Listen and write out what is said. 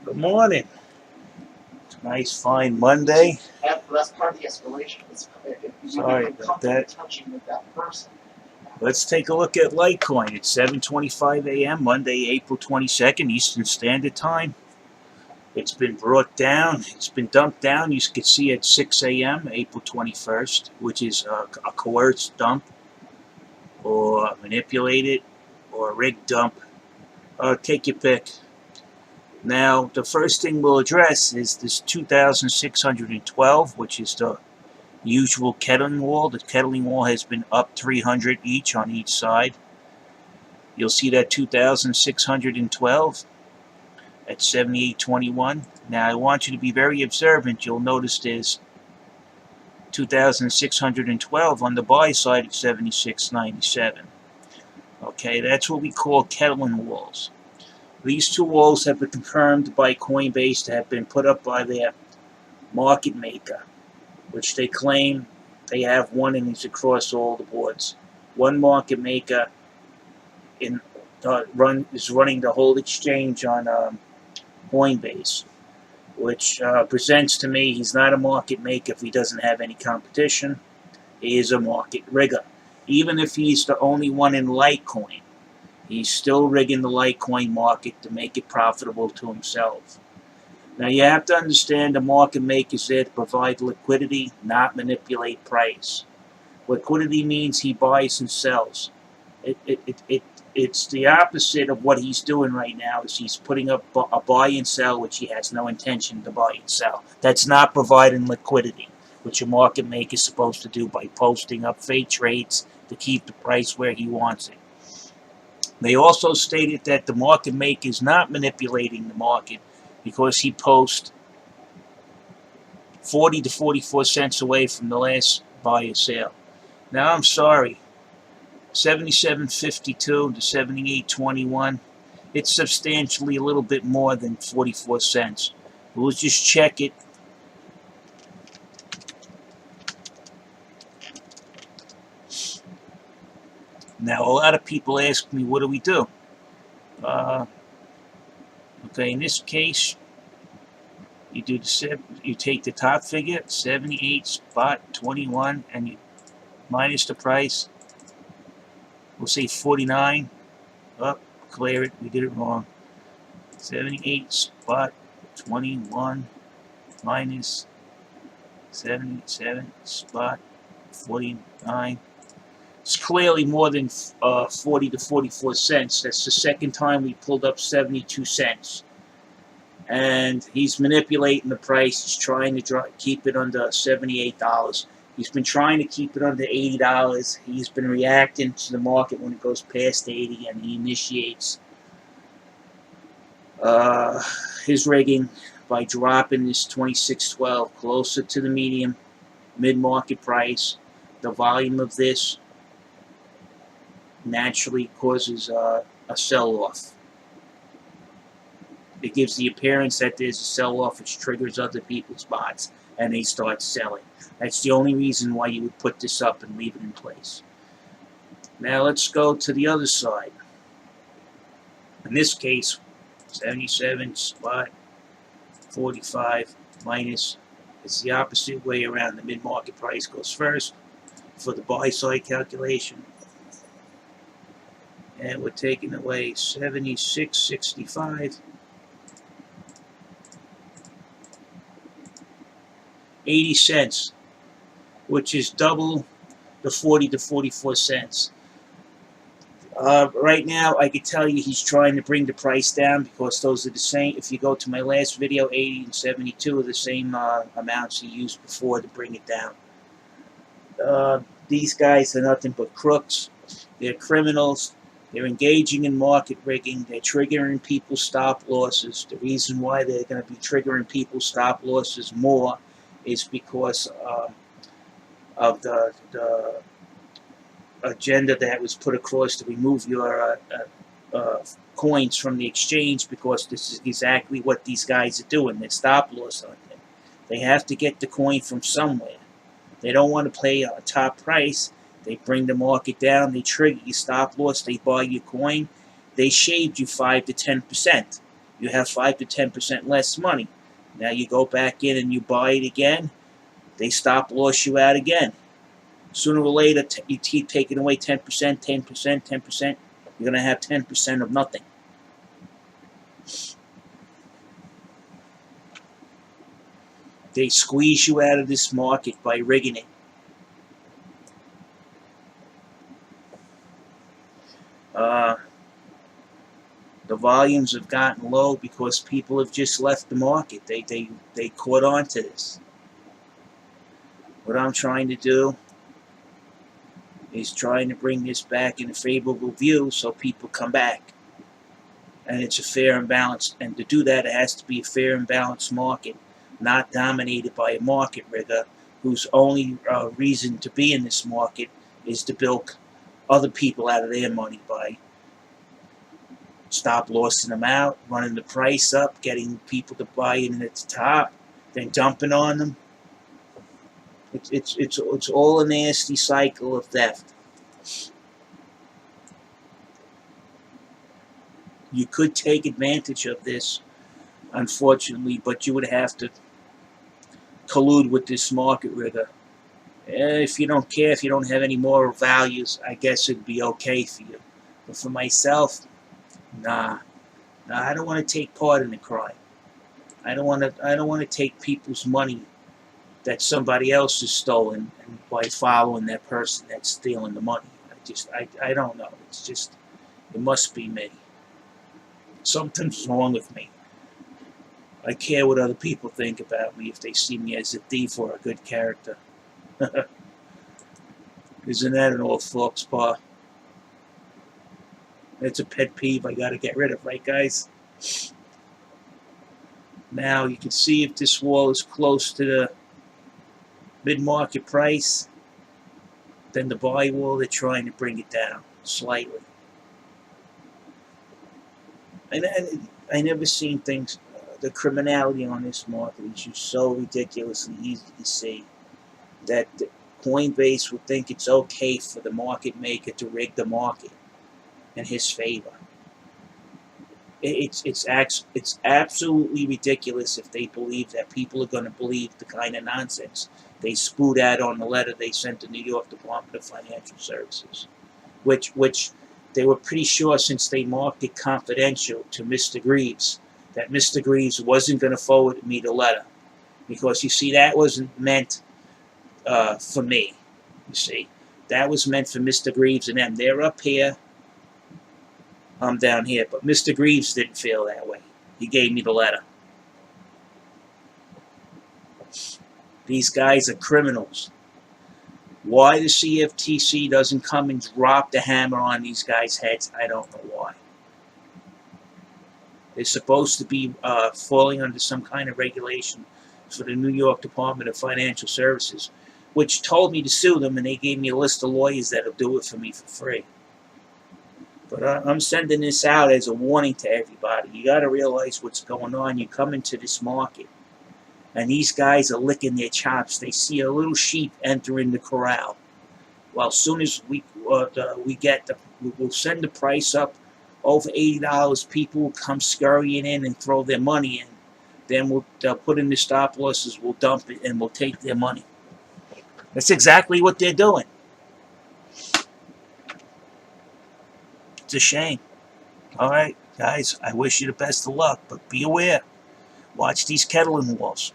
Good morning. It's a nice fine Monday. That's part of the escalation. Sorry about that. Touching with that person. Let's take a look at Litecoin. It's 7:25 a.m. Monday, April 22nd, Eastern Standard Time. It's been brought down. It's been dumped down. You can see at 6 a.m. April 21st, which is a coerced dump, or manipulated, or a rigged dump. Take your pick. Now, the first thing we'll address is this 2,612, which is the usual kettling wall. The kettling wall has been up 300 each on each side. You'll see that 2,612 at 78.21. Now, I want you to be very observant. You'll notice there's 2,612 on the buy side at 76.97. Okay, that's what we call kettling walls. These two walls have been confirmed by Coinbase to have been put up by their market maker, which they claim they have one and it's across all the boards. One market maker is running the whole exchange on Coinbase, which presents to me he's not a market maker if he doesn't have any competition. He is a market rigger. Even if he's the only one in Litecoin, he's still rigging the Litecoin market to make it profitable to himself. Now, you have to understand the market maker is there to provide liquidity, not manipulate price. Liquidity means he buys and sells. It's the opposite of what he's doing right now. Is he's putting up a buy and sell, which he has no intention to buy and sell. That's not providing liquidity, which a market maker is supposed to do by posting up fake trades to keep the price where he wants it. They also stated that the market maker is not manipulating the market because he posts 40 to 44 cents away from the last buy or sale. Now, I'm sorry, 77.52 to 78.21, it's substantially a little bit more than 44 cents. We'll just check it. Now, a lot of people ask me, what do we do? Okay, in this case, you take the top figure, 78.21, and you minus the price. We'll say 49. Oh, clear it. We did it wrong. 78.21 minus 77.49. It's clearly more than 40 to 44 cents. That's the second time we pulled up 72 cents. And he's manipulating the price. He's trying to keep it under $78. He's been trying to keep it under $80. He's been reacting to the market when it goes past 80, and he initiates his rigging by dropping this 26.12 closer to the medium mid-market price. The volume of this naturally causes a sell-off. It gives the appearance that there's a sell-off, which triggers other people's bots, and they start selling. That's the only reason why you would put this up and leave it in place. Now let's go to the other side. In this case, 77.45 minus, it's the opposite way around. The mid-market price goes first for the buy-side calculation. And we're taking away 76.65. 80 cents, which is double the 40 to 44 cents. Right now, I can tell you he's trying to bring the price down because those are the same. If you go to my last video, 80 and 72 are the same amounts he used before to bring it down. These guys are nothing but crooks. They're criminals. They're engaging in market rigging. They're triggering people's stop losses. The reason why they're going to be triggering people's stop losses more is because of the agenda that was put across to remove your coins from the exchange, because this is exactly what these guys are doing. They're stop loss on them. They have to get the coin from somewhere. They don't want to pay a top price. They bring the market down. They trigger your stop loss. They buy your coin. They shaved you 5 to 10%. You have 5 to 10% less money. Now you go back in and you buy it again. They stop loss you out again. Sooner or later, you keep taking away 10%, 10%, 10%. You're going to have 10% of nothing. They squeeze you out of this market by rigging it. The volumes have gotten low because people have just left the market. They caught on to this. What I'm trying to do is trying to bring this back in a favorable view so people come back. And it's a fair and balanced. And to do that, it has to be a fair and balanced market, not dominated by a market rigger whose only reason to be in this market is to bilk other people out of their money by stop lossing them out, running the price up, getting people to buy in at the top, then dumping on them. It's all a nasty cycle of theft. You could take advantage of this, unfortunately, but you would have to collude with this market rigger. If you don't care, if you don't have any moral values, I guess it'd be okay for you. But for myself, nah. I don't want to take part in the crime. I don't want to take people's money that somebody else has stolen, and by following that person that's stealing the money. I don't know. It's just, it must be me. Something's wrong with me. I care what other people think about me if they see me as a thief or a good character. Isn't that an old folks bar? It's a pet peeve I gotta get rid of, right guys? Now you can see if this wall is close to the mid-market price, then the buy wall, they're trying to bring it down slightly. And I never seen things, the criminality on this market is just so ridiculously easy to see that Coinbase would think it's okay for the market maker to rig the market in his favor. It's absolutely ridiculous if they believe that people are going to believe the kind of nonsense they spewed out on the letter they sent to New York Department of Financial Services, which they were pretty sure, since they marked it confidential to Mr. Greaves, that Mr. Greaves wasn't going to forward me the letter, because you see, that wasn't meant for me. You see, that was meant for Mr. Greaves and them. They're up here, I'm down here, but Mr. Greaves didn't feel that way. He gave me the letter. These guys are criminals. Why the CFTC doesn't come and drop the hammer on these guys' heads, I don't know why. They're supposed to be falling under some kind of regulation for the New York Department of Financial Services, which told me to sue them, and they gave me a list of lawyers that'll do it for me for free. But I'm sending this out as a warning to everybody. You got to realize what's going on. You come into this market, and these guys are licking their chops. They see a little sheep entering the corral. Well, as soon as we'll send the price up over $80, people will come scurrying in and throw their money in. Then they'll put in the stop losses, we'll dump it, and we'll take their money. That's exactly what they're doing. It's a shame. All right, guys, I wish you the best of luck, but be aware. Watch these kettling walls.